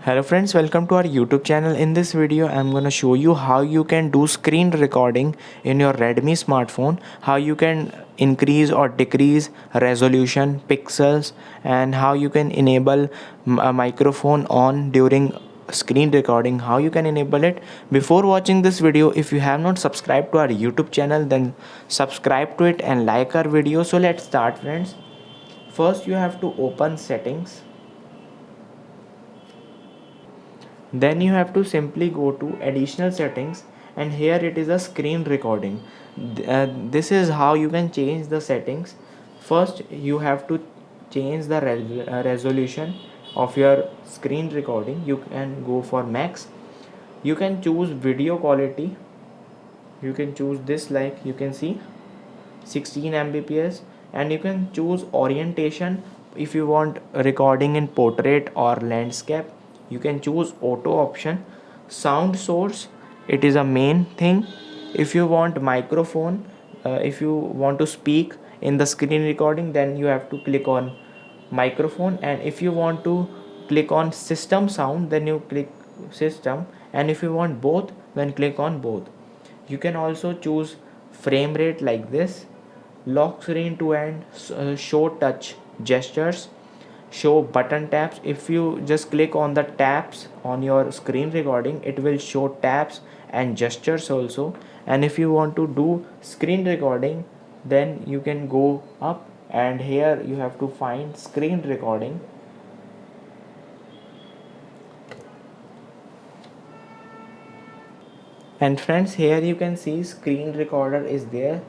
Hello friends, welcome to our YouTube channel. In this video I'm going to show you how you can do screen recording in your Redmi smartphone, how you can increase or decrease resolution, pixels, and how you can enable a microphone on during screen recording, how you can enable it. Before watching this video, if you have not subscribed to our YouTube channel, then subscribe to it and like our video. So let's start friends. First you have to open settings. Then you have to simply go to additional settings, and here it is a screen recording. This is how you can change the settings. First you have to change the resolution of your screen recording. You can go for max. You can choose video quality. You can choose this, like you can see 16 mbps, and you can choose orientation. If you want recording in portrait or landscape, you can choose auto option. Sound source, it is a main thing. If you want microphone, if you want to speak in the screen recording, then you have to click on microphone, and if you want to click on system sound, then you click system, and if you want both, then click on both. You can also choose frame rate like this, lock screen to end, show touch gestures, show button taps. If you just click on the taps on your screen recording, it will show taps and gestures also. And if you want to do screen recording, then you can go up, and here you have to find screen recording. And friends, here you can see screen recorder is there.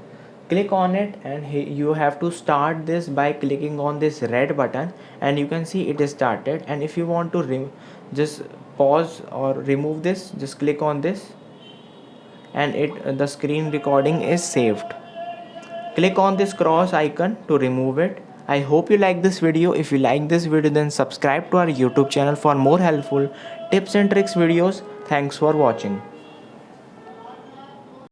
Click on it, and you have to start this by clicking on this red button, and you can see it is started. And if you want to just pause or remove this, just click on this, and the screen recording is saved. Click on this cross icon to remove it. I hope you like this video. If you like this video, then subscribe to our YouTube channel for more helpful tips and tricks videos. Thanks for watching.